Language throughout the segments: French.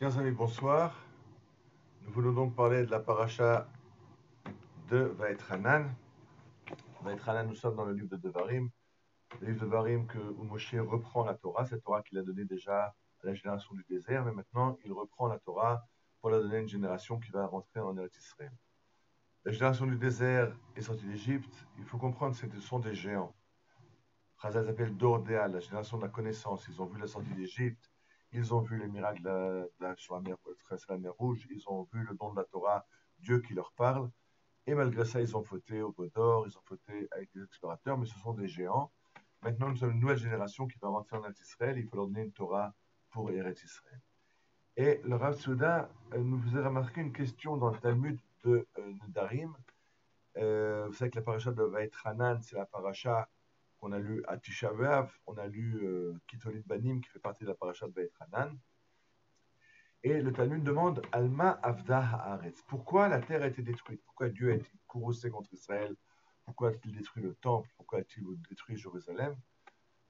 Chers amis, bonsoir. Nous voulons donc parler de la paracha de Vaetranan. Vaetranan, nous sommes dans le livre de Devarim. Le livre de Devarim où Moshe reprend la Torah, cette Torah qu'il a donnée déjà à la génération du désert, mais maintenant il reprend la Torah pour la donner à une génération qui va rentrer en Eretz Israël. La génération du désert est sortie d'Égypte. Il faut comprendre que ce sont des géants. Chazal s'appelle Dordéal, la génération de la connaissance. Ils ont vu la sortie d'Égypte, ils ont vu les miracles sur la mer, traverser la mer Rouge, ils ont vu le don de la Torah, Dieu qui leur parle. Et malgré ça, ils ont fauté au Bodor, ils ont fauté avec des explorateurs, mais ce sont des géants. Maintenant, nous sommes une nouvelle génération qui va rentrer en Eretz Israël. Il faut leur donner une Torah pour Eretz Israël. Et le Rav Souda nous faisait remarquer une question dans le Talmud de Nedarim. Vous savez que la paracha de Vaetranan, c'est la paracha qu'on a lu à Tisha B'Av. On a lu Kitolit Banim, qui fait partie de la paracha de Vaetranan. Et le Talmud demande Alma Avda Haaretz. Pourquoi la terre a été détruite? Pourquoi Dieu a été courroucé contre Israël? Pourquoi a-t-il détruit le temple? Pourquoi a-t-il détruit Jérusalem?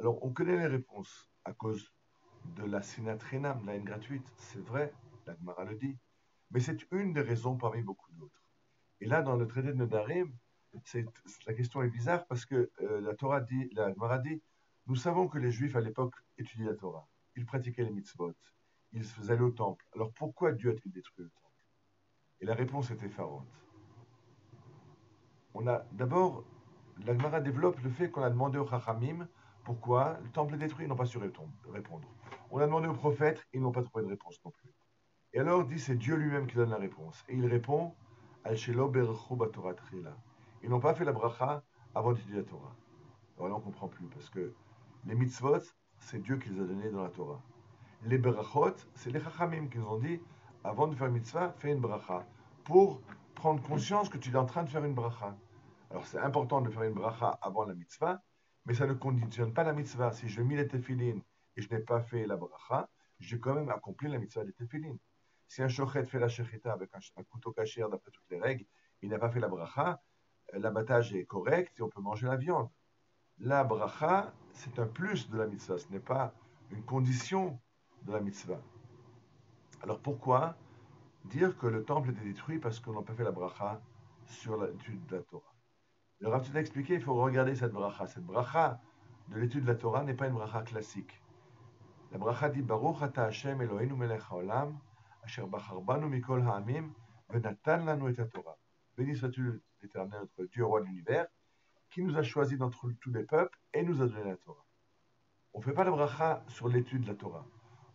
Alors, on connaît les réponses à cause de la sinat renam, la haine gratuite. C'est vrai, la Gemara le dit. Mais c'est une des raisons parmi beaucoup d'autres. Et là, dans le traité de Nedarim, la question est bizarre parce que la Gemara dit, nous savons que les Juifs à l'époque étudiaient la Torah. Ils pratiquaient les mitzvot. Ils allaient au temple. Alors pourquoi Dieu a-t-il détruit le temple? Et la réponse est effarante. D'abord, la Gemara développe le fait qu'on a demandé aux Chachamim pourquoi le temple est détruit, ils n'ont pas su répondre. On a demandé aux prophètes, ils n'ont pas trouvé de réponse non plus. Et alors, dit, c'est Dieu lui-même qui donne la réponse. Et il répond, Al Shelo Berechu Batorah Tchila. Ils n'ont pas fait la bracha avant d'étudier la Torah. Alors là, on ne comprend plus, parce que les mitzvot, c'est Dieu qui les a donnés dans la Torah. Les berachot, c'est les chachamim qui nous ont dit, avant de faire une mitzvah, fais une bracha, pour prendre conscience que tu es en train de faire une bracha. Alors c'est important de faire une bracha avant la mitzvah, mais ça ne conditionne pas la mitzvah. Si je mets les téphilines et je n'ai pas fait la bracha, j'ai quand même accompli la mitzvah des téphilines. Si un shochet fait la shechita avec un couteau caché d'après toutes les règles, il n'a pas fait la bracha, l'abattage est correct et on peut manger la viande. La bracha, c'est un plus de la mitzvah, ce n'est pas une condition de la mitzvah. Alors pourquoi dire que le temple était détruit parce qu'on n'a pas fait la bracha sur l'étude de la Torah? Le Rav Tzedek a expliqué, il faut regarder cette bracha. Cette bracha de l'étude de la Torah n'est pas une bracha classique. La bracha dit Baruch ata Hashem Eloheinu melech haolam, asher bachar banu mikol ha'amim, venatan lanu et Torah. Béni sois-tu l'Éternel, notre Dieu, roi de l'univers, qui nous a choisis d'entre tous les peuples et nous a donné la Torah. On ne fait pas la bracha sur l'étude de la Torah.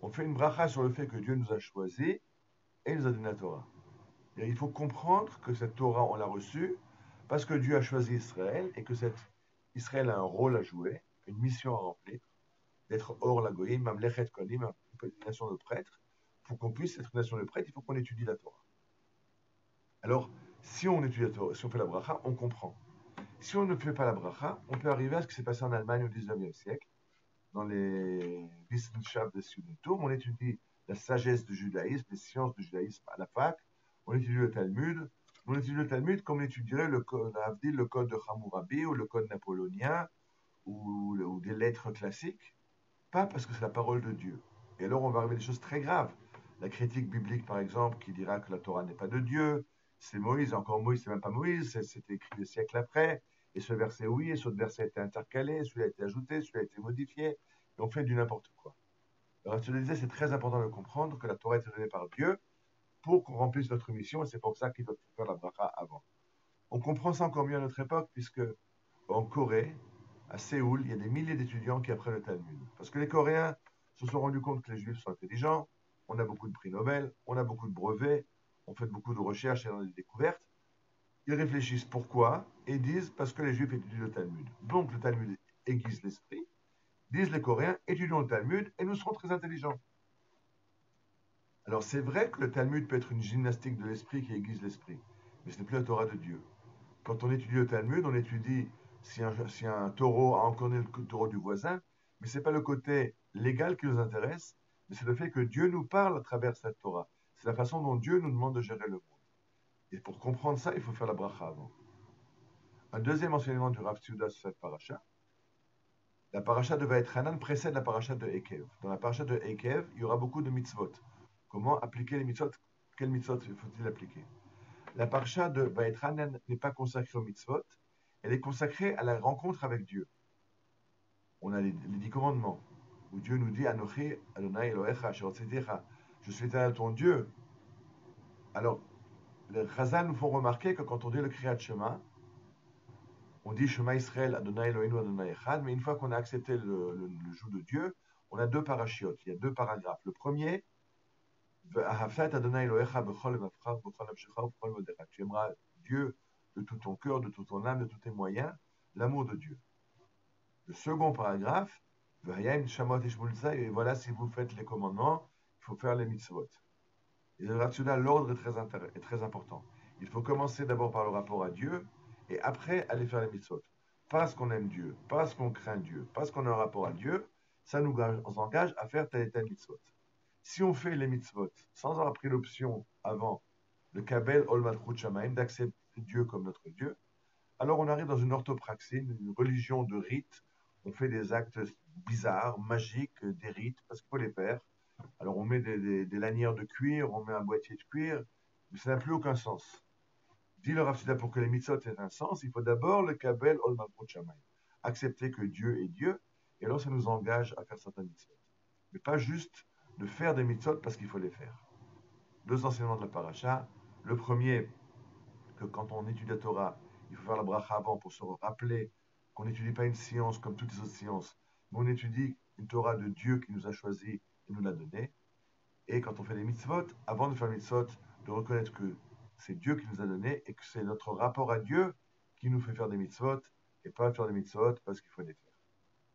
On fait une bracha sur le fait que Dieu nous a choisis et nous a donné la Torah. Et il faut comprendre que cette Torah, on l'a reçue parce que Dieu a choisi Israël et que Israël a un rôle à jouer, une mission à remplir, d'être hors la goïm, mamlechet kolim, une nation de prêtres. Pour qu'on puisse être une nation de prêtres, il faut qu'on étudie la Torah. Alors, si on étudie la Torah, si on fait la bracha, on comprend. Si on ne fait pas la bracha, on peut arriver à ce qui s'est passé en Allemagne au 19e siècle, dans les Wissenschaft des Judentum, on étudie la sagesse du judaïsme, les sciences du judaïsme à la fac, on étudie le Talmud, on étudie le Talmud comme on étudierait le code de Hammurabi ou le code napoléonien ou des lettres classiques, pas parce que c'est la parole de Dieu. Et alors on va arriver à des choses très graves. La critique biblique, par exemple, qui dira que la Torah n'est pas de Dieu, c'est Moïse, encore Moïse, c'est même pas Moïse, c'était écrit des siècles après, et ce verset oui, et ce verset a été intercalé, celui-là a été ajouté, celui-là a été modifié, et on fait du n'importe quoi. Alors je te disais, c'est très important de comprendre que la Torah a été donnée par Dieu pour qu'on remplisse notre mission, et c'est pour ça qu'il doit faire la bracha avant. On comprend ça encore mieux à notre époque, puisque en Corée, à Séoul, il y a des milliers d'étudiants qui apprennent le Talmud. Parce que les Coréens se sont rendus compte que les Juifs sont intelligents, on a beaucoup de prix Nobel, on a beaucoup de brevets, on fait beaucoup de recherches et des découvertes. Ils réfléchissent pourquoi et disent parce que les Juifs étudient le Talmud. Donc le Talmud aiguise l'esprit. Disent les Coréens, étudions le Talmud et nous serons très intelligents. Alors c'est vrai que le Talmud peut être une gymnastique de l'esprit qui aiguise l'esprit, mais ce n'est plus la Torah de Dieu. Quand on étudie le Talmud, on étudie si un taureau a encorné le taureau du voisin, mais ce n'est pas le côté légal qui nous intéresse, mais c'est le fait que Dieu nous parle à travers cette Torah. C'est la façon dont Dieu nous demande de gérer le monde. Et pour comprendre ça, il faut faire la bracha avant. Un deuxième enseignement du Rav Tzouda sur cette paracha. La paracha de Vaetranan précède la paracha de Ekev. Dans la paracha de Ekev, il y aura beaucoup de mitzvot. Comment appliquer les mitzvot? Quels mitzvot faut-il appliquer? La parsha de Vaetran n'est pas consacrée aux mitzvot, elle est consacrée à la rencontre avec Dieu. On a les 10 commandements, où Dieu nous dit Anochi Adonai Elohecha Asher Tzidkecha, je suis l'Éternel ton Dieu. Alors, les Chazal nous font remarquer que quand on dit le Kriyat Shema, on dit Shema Israël Adonai Eloheinu Adonai Echad, mais une fois qu'on a accepté le joug de Dieu, on a deux parachiotes, il y a deux paragraphes. Le premier, Ve'ahavta Adonai Elohecha b'chol levavcha b'chol nafshecha b'chol modecha. Tu aimeras Dieu de tout ton cœur, de toute ton âme, de tous tes moyens, l'amour de Dieu. Le second paragraphe, V'hayim shamot ishmul tzai, et voilà si vous faites les commandements, il faut faire les mitzvot. Et le rationnel, l'ordre est très important. Il faut commencer d'abord par le rapport à Dieu et après aller faire les mitzvot. Parce qu'on aime Dieu, parce qu'on craint Dieu, parce qu'on a un rapport à Dieu, ça nous engage à faire tel et tel mitzvot. Si on fait les mitzvot sans avoir pris l'option avant le kabel ol malchut shamaim, d'accepter Dieu comme notre Dieu, alors on arrive dans une orthopraxie, une religion de rites. On fait des actes bizarres, magiques, des rites, parce qu'il faut les faire. Alors on met des lanières de cuir, on met un boîtier de cuir, mais ça n'a plus aucun sens. Dit le Rav Sida, pour que les mitzvot aient un sens, il faut d'abord le kabel ol malchut shamayim. Accepter que Dieu est Dieu, et alors ça nous engage à faire certains mitzvot. Mais pas juste de faire des mitzvot parce qu'il faut les faire. Deux enseignements de la paracha. Le premier, que quand on étudie la Torah, il faut faire la bracha avant pour se rappeler qu'on n'étudie pas une science comme toutes les autres sciences, mais on étudie une Torah de Dieu qui nous a choisi et nous l'a donnée. Et quand on fait les mitzvot, avant de faire les mitzvot, de reconnaître que c'est Dieu qui nous a donné et que c'est notre rapport à Dieu qui nous fait faire des mitzvot et pas faire des mitzvot parce qu'il faut les faire.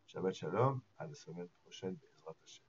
Shabbat shalom, à la semaine prochaine, Bezrat Hashem.